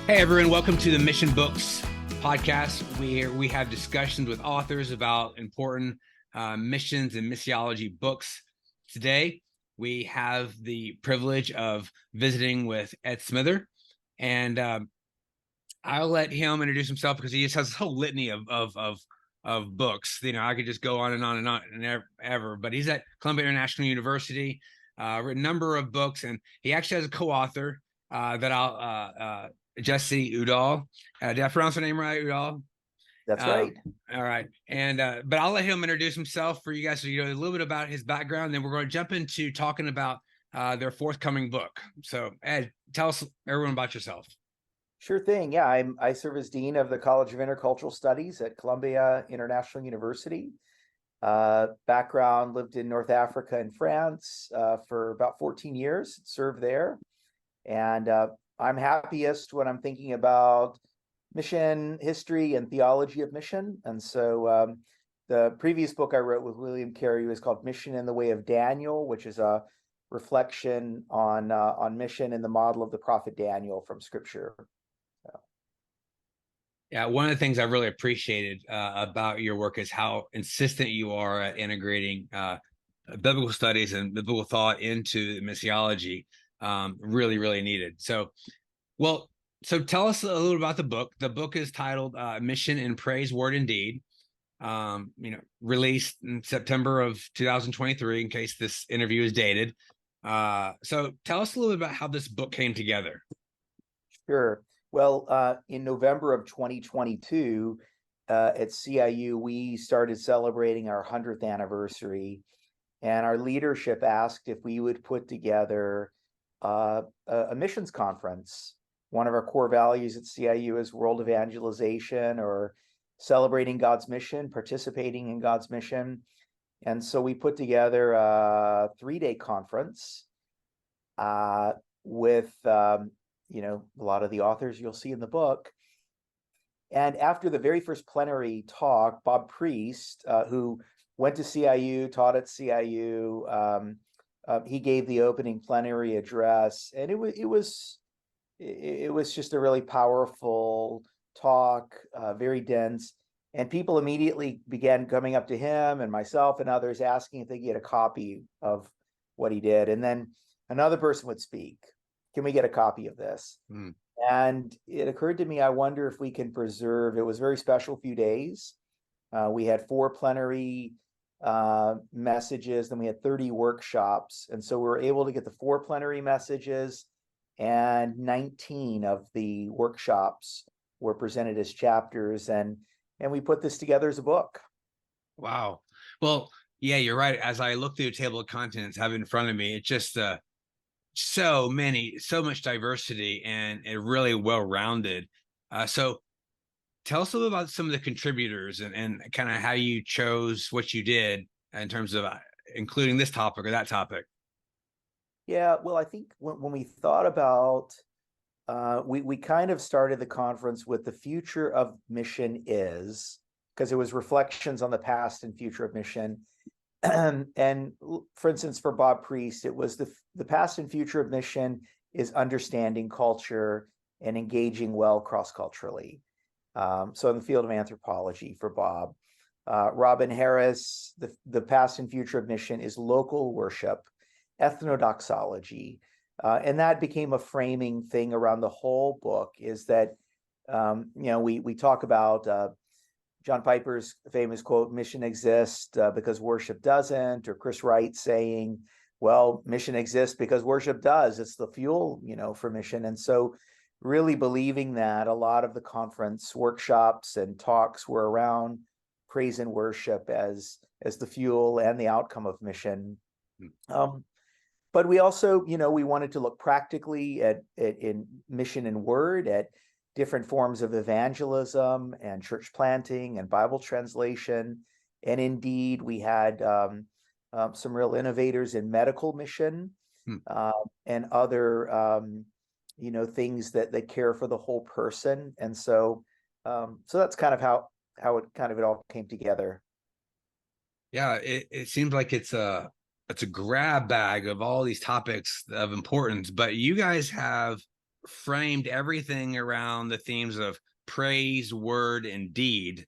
Hey everyone, welcome to the Mission Books podcast, where we have discussions with authors about important missions and missiology books. Today, we have the privilege of visiting with Ed Smither, and I'll let him introduce himself because he just has a whole litany of books. You know, I could just go on and on and on and ever, but he's at Columbia International University, written a number of books, and he actually has a co-author that I'll Jesse Udall. Did I pronounce her name right, Udall? That's right. All right. And but I'll let him introduce himself for you guys so you know a little bit about his background. Then we're going to jump into talking about their forthcoming book. So Ed, tell us everyone about yourself. Sure thing. Yeah, I serve as Dean of the College of Intercultural Studies at Columbia International University. Background, lived in North Africa and France for about 14 years, served there. And I'm happiest when I'm thinking about mission history and theology of mission. And so the previous book I wrote with William Carey was called Mission in the Way of Daniel, which is a reflection on mission in the model of the prophet Daniel from Scripture. So. Yeah, one of the things I really appreciated about your work is how insistent you are at integrating biblical studies and biblical thought into missiology. Really, really needed. So tell us a little about the book. The book is titled Mission in Praise, Word and Deed. Released in September of 2023, in case this interview is dated. So tell us a little bit about how this book came together. Sure. Well, in November of 2022, at CIU, we started celebrating our 100th anniversary, and our leadership asked if we would put together a missions conference. One of our core values at CIU is world evangelization, or celebrating God's mission, participating in God's mission. And so we put together a 3-day conference with a lot of the authors you'll see in the book. And after the very first plenary talk, Bob Priest, who went to CIU, taught at CIU, he gave the opening plenary address, and it was just a really powerful talk, very dense, and people immediately began coming up to him and myself and others asking if they could get a copy of what he did. And then another person would speak. Can we get a copy of this? And it occurred to me, I wonder if we can preserve, it was a very special few days. We had 4 plenary messages, then we had 30 workshops. And so we were able to get the 4 plenary messages, and 19 of the workshops were presented as chapters, and we put this together as a book. Wow. Well, yeah, you're right. As I look through the table of contents, have it in front of me, it's just so much diversity and really well-rounded. So tell us a little about some of the contributors and kind of how you chose what you did in terms of including this topic or that topic. Yeah, well, I think when we thought about, we kind of started the conference with the future of mission is, because it was reflections on the past and future of mission. And for instance, for Bob Priest, it was the past and future of mission is understanding culture and engaging well cross-culturally. So in the field of anthropology for Bob. Robin Harris, the past and future of mission is local worship, ethnodoxology. And that became a framing thing around the whole book, is that, we talk about John Piper's famous quote, mission exists because worship doesn't, or Chris Wright saying, well, mission exists because worship does. It's the fuel, for mission. And so really believing that, a lot of the conference workshops and talks were around praise and worship as the fuel and the outcome of mission. But we also, we wanted to look practically at in mission and word, at different forms of evangelism and church planting and Bible translation. And indeed, we had some real innovators in medical mission and other, things that care for the whole person. And so that's kind of how it all came together. Yeah, it seems like it's a grab bag of all these topics of importance, but you guys have framed everything around the themes of praise, word, and deed.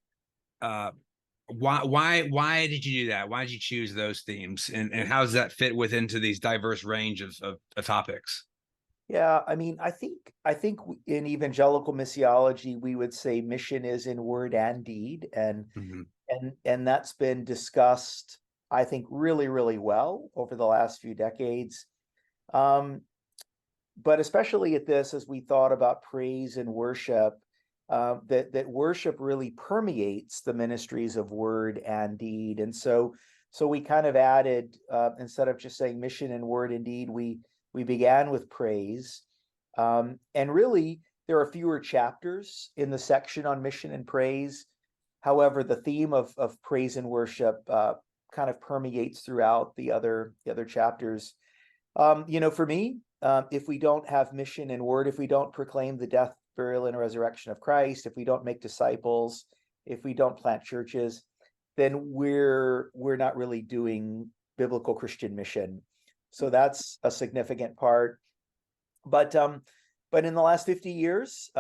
Uh, why did you do that? Why did you choose those themes, and how does that fit within to these diverse range of topics? Yeah, I mean, I think in evangelical missiology, we would say mission is in word and deed, and Mhm. and that's been discussed, I think, really, really well over the last few decades. Um, but especially at this, as we thought about praise and worship, that worship really permeates the ministries of word and deed, and so we kind of added, instead of just saying mission and word and deed, we began with praise, and really there are fewer chapters in the section on mission and praise. However, the theme of praise and worship kind of permeates throughout the other chapters. For me, if we don't have mission and word, if we don't proclaim the death, burial, and resurrection of Christ, if we don't make disciples, if we don't plant churches, then we're not really doing biblical Christian mission. So that's a significant part. But in the last 50 years,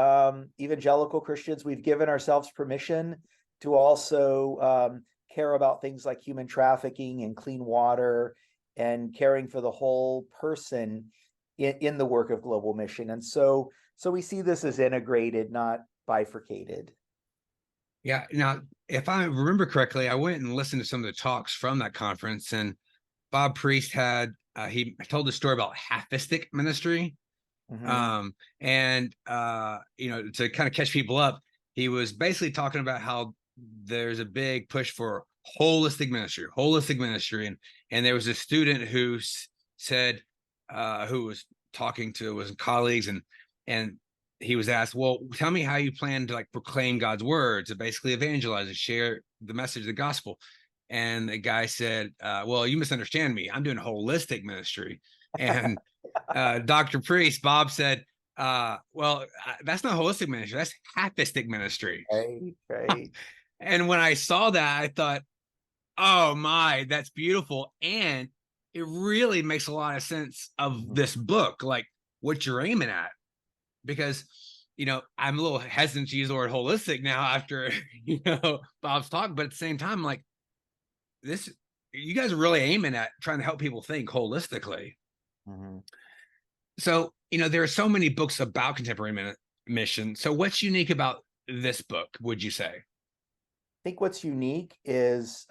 evangelical Christians, we've given ourselves permission to also care about things like human trafficking and clean water and caring for the whole person in the work of global mission. And so we see this as integrated, not bifurcated. Yeah. Now, if I remember correctly, I went and listened to some of the talks from that conference, and Bob Priest had he told a story about halfistic ministry. Mhm. And to kind of catch people up, he was basically talking about how there's a big push for holistic ministry, and there was a student who said, who was talking to his colleagues, and he was asked, well, tell me how you plan to like proclaim God's word, to basically evangelize and share the message of the gospel. And the guy said, well, you misunderstand me, I'm doing holistic ministry. And Dr. Priest, Bob said, that's not holistic ministry, that's halfistic ministry. Right, right. And when I saw that, I thought, oh my, that's beautiful. And it really makes a lot of sense of Mhm. this book, like what you're aiming at. Because, I'm a little hesitant to use the word holistic now after, Bob's talk, but at the same time, like this, you guys are really aiming at trying to help people think holistically. Mhm. So, there are so many books about contemporary mission. So, what's unique about this book, would you say? Think what's unique is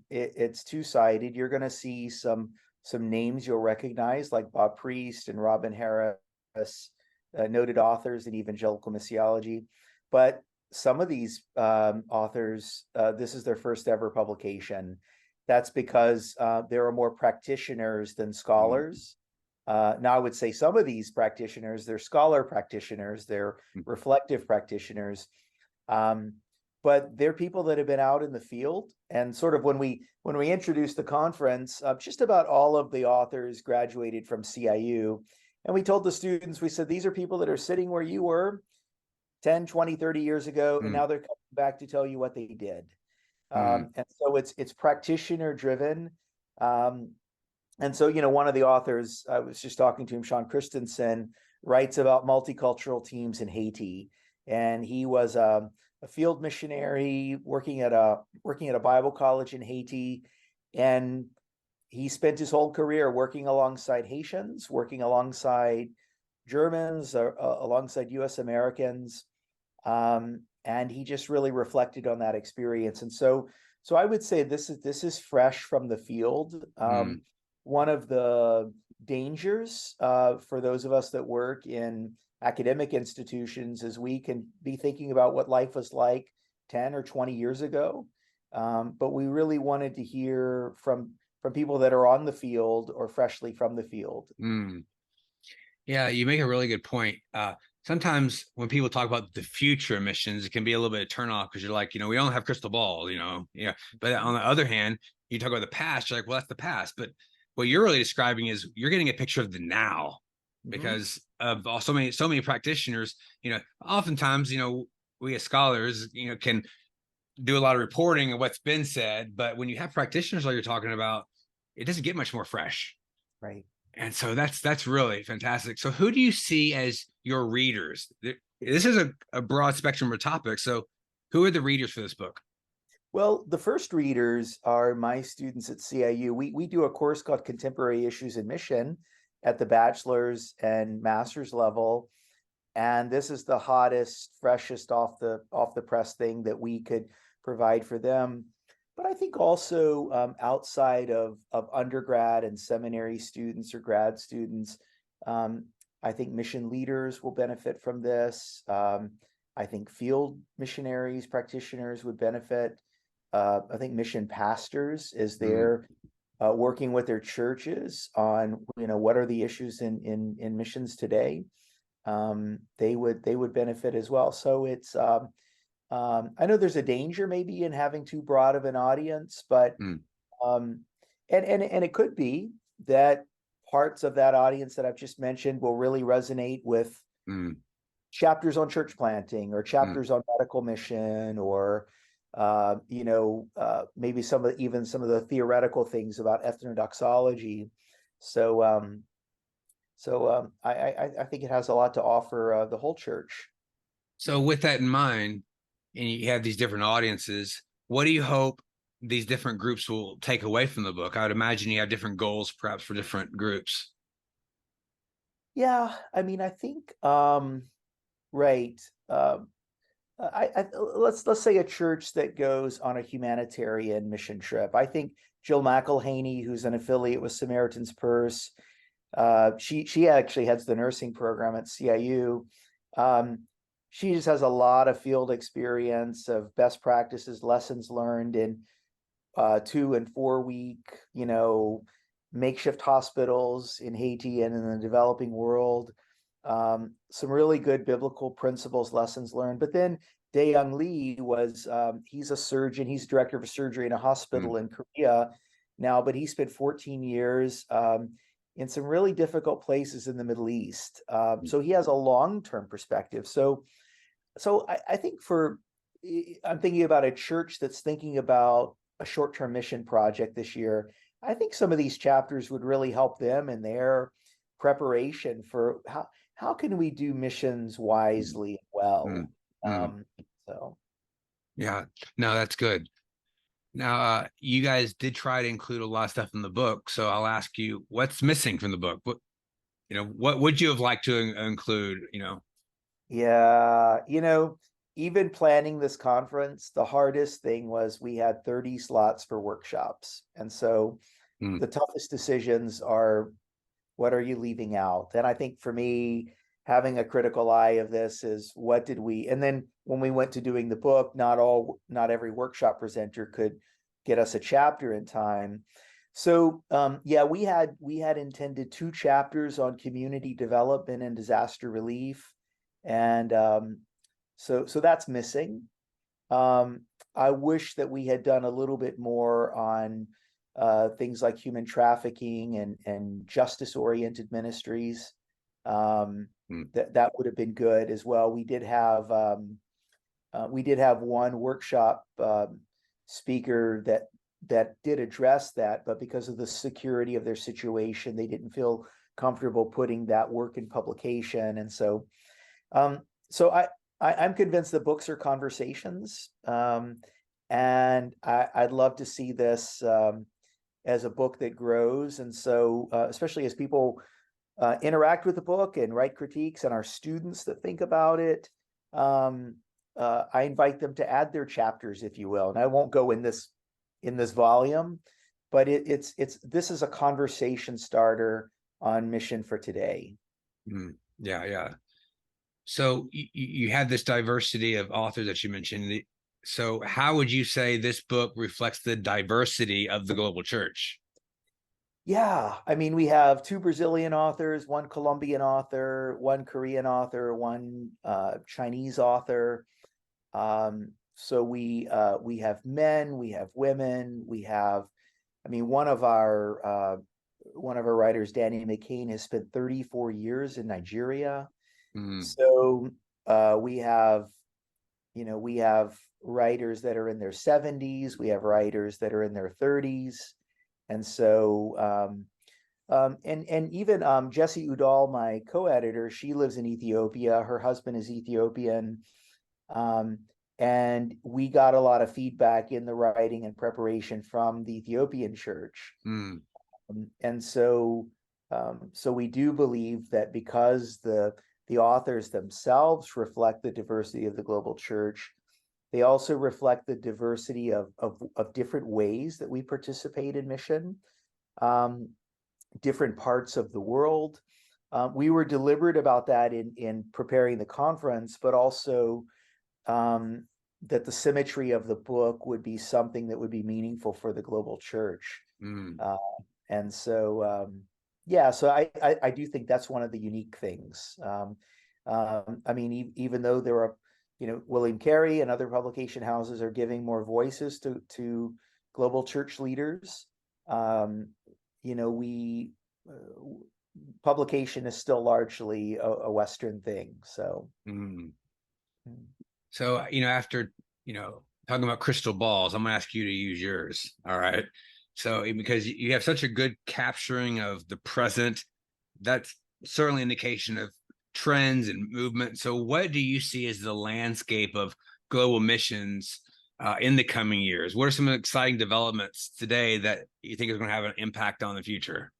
it's two-sided. You're going to see some names you'll recognize, like Bob Priest and Robin Harris, noted authors in evangelical missiology. But some of these authors, this is their first ever publication. That's because there are more practitioners than Mm, scholars. Now, I would say some of these practitioners, they're scholar practitioners, they're mm, reflective practitioners. Um, but they're people that have been out in the field, and sort of when we introduced the conference, just about all of the authors graduated from CIU, and we told the students, we said, these are people that are sitting where you were 10, 20, 30 years ago, and mm, now they're coming back to tell you what they did. mm, And so it's practitioner driven. um, and so, one of the authors, I was just talking to him, Sean Christensen, writes about multicultural teams in Haiti. And he was a field missionary working at a Bible college in Haiti. And he spent his whole career working alongside Haitians, working alongside Germans, alongside US Americans. And he just really reflected on that experience. And so I would say this is fresh from the field. mm. One of the dangers for those of us that work in academic institutions is we can be thinking about what life was like 10 or 20 years ago. But we really wanted to hear from people that are on the field or freshly from the field. Mm. Yeah, you make a really good point. Sometimes when people talk about the future missions, it can be a little bit of turn off because you're like, we don't have crystal ball. Yeah. But on the other hand, you talk about the past, you're like, well, that's the past. But what you're really describing is you're getting a picture of the now, Mhm. because of so many practitioners. Oftentimes, we as scholars, can do a lot of reporting of what's been said. But when you have practitioners like you're talking about, it doesn't get much more fresh. Right. And so that's really fantastic. So who do you see as your readers? This is a broad spectrum of topics. So who are the readers for this book? Well, the first readers are my students at CIU. We do a course called Contemporary Issues in Mission at the bachelor's and master's level. And this is the hottest, freshest off the press thing that we could provide for them. But I think also outside of undergrad and seminary students or grad students, um, I think mission leaders will benefit from this. I think field missionaries, practitioners would benefit. I think mission pastors, as Mm, they're working with their churches on, what are the issues in missions today, they would benefit as well. So it's I know there's a danger maybe in having too broad of an audience, but mm, um, and it could be that parts of that audience that I've just mentioned will really resonate with mm, chapters on church planting or mm. chapters on medical mission or maybe even some of the theoretical things about ethnodoxology. So I think it has a lot to offer the whole church. So with that in mind, and you have these different audiences, what do you hope these different groups will take away from the book? I would imagine you have different goals, perhaps for different groups. Yeah, I mean, I think right. Let's say a church that goes on a humanitarian mission trip. I think Jill McElhaney, who's an affiliate with Samaritan's Purse, she actually heads the nursing program at CIU. Um, she just has a lot of field experience of best practices, lessons learned in 2 and 4 week, makeshift hospitals in Haiti and in the developing world. Some really good biblical principles, lessons learned. But then Dae-Young Lee he's a surgeon, he's director of surgery in a Mm, hospital in Korea now, but he spent 14 years in some really difficult places in the Middle East. mm, So he has a long-term perspective. So I think I'm thinking about a church that's thinking about a short-term mission project this year. I think some of these chapters would really help them in their preparation for how can we do missions mm, wisely and mm, well. mm. Um, so Yeah, no, that's good. Now, you guys did try to include a lot of stuff in the book, so I'll ask you, what's missing from the book? What would you have liked to include? yeah, even planning this conference, the hardest thing was we had 30 slots for workshops. And so Mm, the toughest decisions are, what are you leaving out? And I think for me, having a critical eye of this is and then when we went to doing the book, not every workshop presenter could get us a chapter in time. So yeah, we had intended 2 chapters on community development and disaster relief. And so that's missing. Um, I wish that we had done a little bit more on things like human trafficking and justice-oriented ministries. Um, mm, that would have been good as well. We did have one workshop speaker that did address that, but because of the security of their situation, they didn't feel comfortable putting that work in publication, and um, so I'm convinced that books are conversations, and I'd love to see this as a book that grows. And so, especially as people interact with the book and write critiques, and our students that think about it, um, I invite them to add their chapters, if you will. And I won't go in this volume, but it's this is a conversation starter on mission for today. mm. Yeah, yeah. So you have this diversity of authors that you mentioned. So how would you say this book reflects the diversity of the global church? Yeah, I mean, we have 2 Brazilian authors, one Colombian author, one Korean author, one Chinese author. So we have men, we have women, I mean, one of our writers, Danny McCain, has spent 34 years in Nigeria. Mm, So we have writers that are in their 70s, we have writers that are in their 30s. And so and even Jessie Udall, my co-editor, she lives in Ethiopia. Her husband is Ethiopian. Um, and we got a lot of feedback in the writing and preparation from the Ethiopian church. Mm, And so we do believe that because the authors themselves reflect the diversity of the global church, they also reflect the diversity of different ways that we participate in mission, um, different parts of the world. We were deliberate about that in preparing the conference, but also that the symmetry of the book would be something that would be meaningful for the global church. mm. Uh, and so, yeah, so I do think that's one of the unique things. I mean, even though there are, William Carey and other publication houses are giving more voices to global church leaders, we publication is still largely a Western thing. So. Mm. So, after, talking about crystal balls, I'm going to ask you to use yours. All right. So, because you have such a good capturing of the present, that's certainly an indication of trends and movement. So, what do you see as the landscape of global missions in the coming years? What are some exciting developments today that you think is going to have an impact on the future?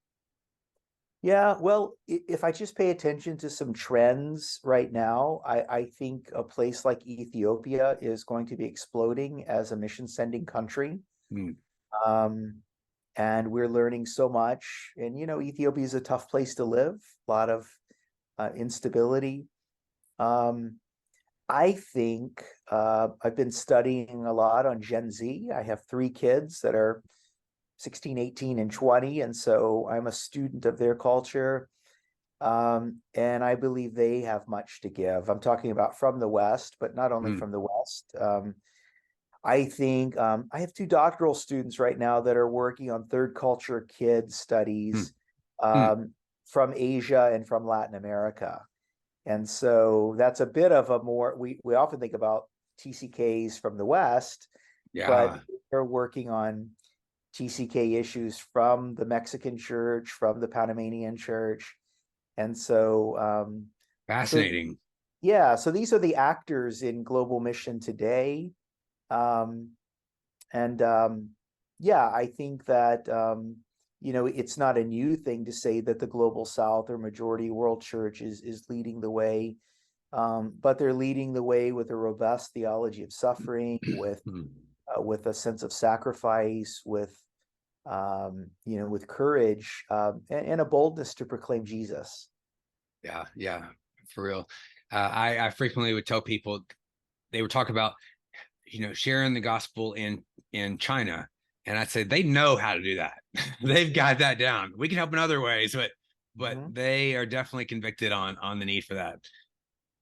Yeah, well, if I just pay attention to some trends right now, I think a place like Ethiopia is going to be exploding as a mission sending country. Mm, Um, and we're learning so much. And, Ethiopia is a tough place to live, a lot of instability. Um, I think I've been studying a lot on Gen Z. I have three kids that are 16, 18, and 20. And so I'm a student of their culture. And I believe they have much to give. I'm talking about from the West, but not only mm, from the West. I think I have two doctoral students right now that are working on third culture kids mm, studies mm. from Asia and from Latin America. And so that's a bit of a more, we often think about TCKs from the West, but Yeah. they're working on TCK issues from the Mexican church, from the Panamanian church. And so Fascinating. yeah, so these are the actors in global mission today. Um, and yeah, I think that it's not a new thing to say that the global South or majority world church is leading the way, but they're leading the way with a robust theology of suffering, Mm. with a sense of sacrifice, with courage, and a boldness to proclaim Jesus. Yeah, yeah, for real. I frequently would tell people they would talk about sharing the gospel in China, and I'd say they know how to do that. They've got that down. We can help in other ways, but Mm-hmm. they are definitely convicted on the need for that.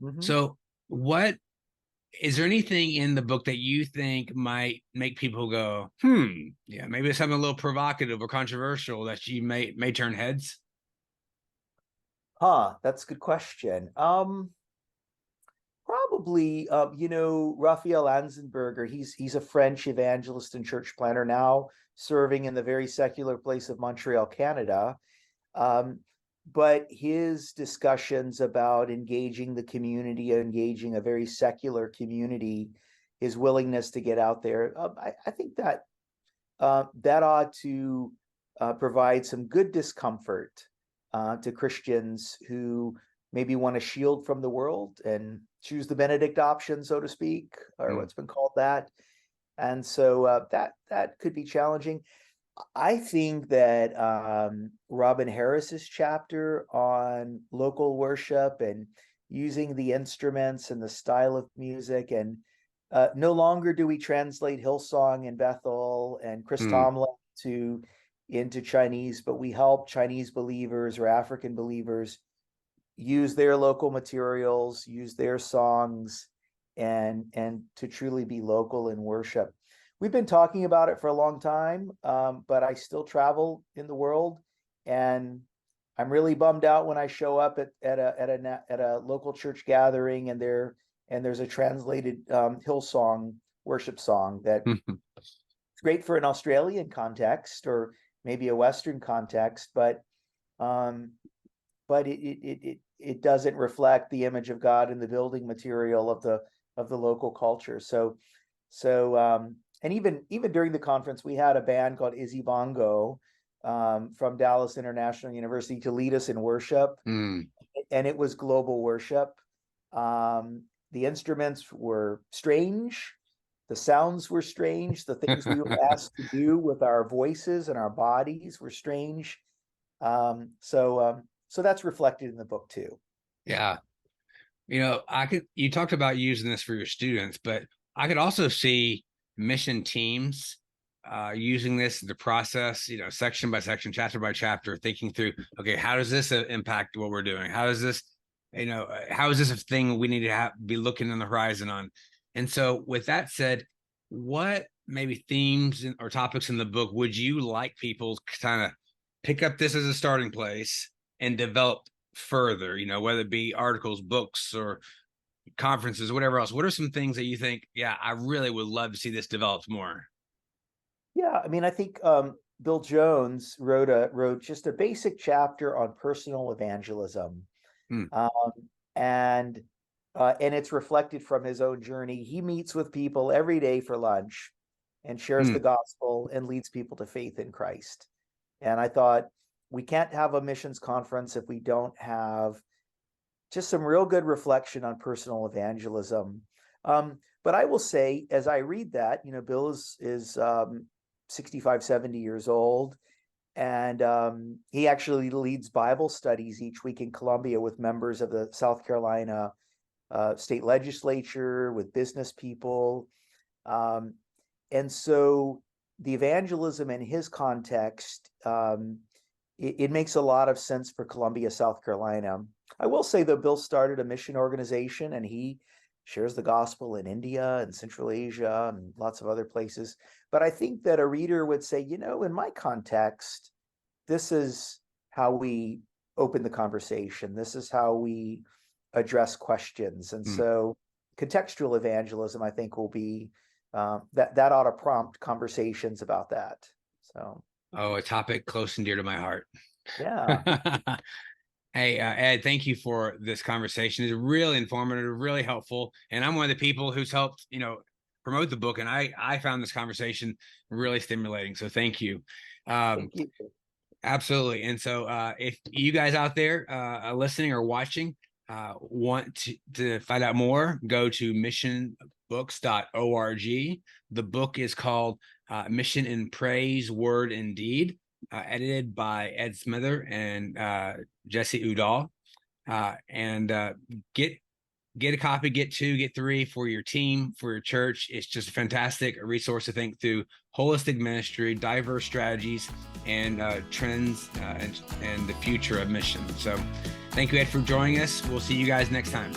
Mm-hmm. So, what is there anything in the book that you think might make people go, yeah, maybe it's something a little provocative or controversial that you may turn heads? Huh, that's a good question. Probably, Raphael Anzenberger. He's a French evangelist and church planner now, serving in the very secular place of Montreal, Canada. Um, but his discussions about engaging the community, engaging a very secular community, his willingness to get out there, I think that ought to provide some good discomfort to Christians who maybe want to shield from the world and choose the Benedict option, so to speak, or Mm, what's been called that. And so that could be challenging. I think that Robin Harris's chapter on local worship and using the instruments and the style of music, and no longer do we translate Hillsong in Bethel and Chris mm, Tomlin into Chinese, but we help Chinese believers or African believers use their local materials, use their songs, and to truly be local in worship. We've been talking about it for a long time, but I still travel in the world, and I'm really bummed out when I show up at a local church gathering and there's a translated Hillsong worship song that mm, it's great for an Australian context or maybe a Western context, but But it doesn't reflect the image of God in the building material of the local culture. And even during the conference, we had a band called Izzy Bongo from Dallas International University to lead us in worship, and it was global worship. The instruments were strange, the sounds were strange, the things we were asked to do with our voices and our bodies were strange. So that's reflected in the book too. Yeah. You talked about using this for your students, but I could also see mission teams using this to process, section by section, chapter by chapter, thinking through, okay, how does this impact what we're doing? How is this a thing we need to be looking on the horizon on? And so with that said, what maybe themes or topics in the book would you like people to kind of pick up this as a starting place and develop further, whether it be articles, books, or conferences, whatever else? What are some things that you think, yeah, I really would love to see this developed more? Yeah, I mean, I think Bill Jones wrote just a basic chapter on personal evangelism, and it's reflected from his own journey. He meets with people every day for lunch, and shares the gospel and leads people to faith in Christ. And I thought, we can't have a missions conference if we don't have just some real good reflection on personal evangelism. But I will say, as I read that, Bill is 65, 70 years old, and he actually leads Bible studies each week in Columbia with members of the South Carolina state legislature, with business people. And so the evangelism in his context, it makes a lot of sense for Columbia, South Carolina. I will say, though, Bill started a mission organization, and he shares the gospel in India and Central Asia and lots of other places. But I think that a reader would say, in my context, this is how we open the conversation. This is how we address questions. And so contextual evangelism, I think, will be that ought to prompt conversations about that. So, a topic close and dear to my heart. Yeah. Hey, Ed, thank you for this conversation. It's really informative, really helpful. And I'm one of the people who's helped, promote the book. And I found this conversation really stimulating. So thank you. Thank you. Absolutely. And so if you guys out there listening or watching want to find out more, go to missionbooks.org. The book is called Mission in Praise, Word and Deed, edited by Ed Smither and Jesse Udall. And get a copy, get 2, get 3 for your team, for your church. It's just a fantastic resource to think through holistic ministry, diverse strategies, and trends and the future of mission. So thank you, Ed, for joining us. We'll see you guys next time.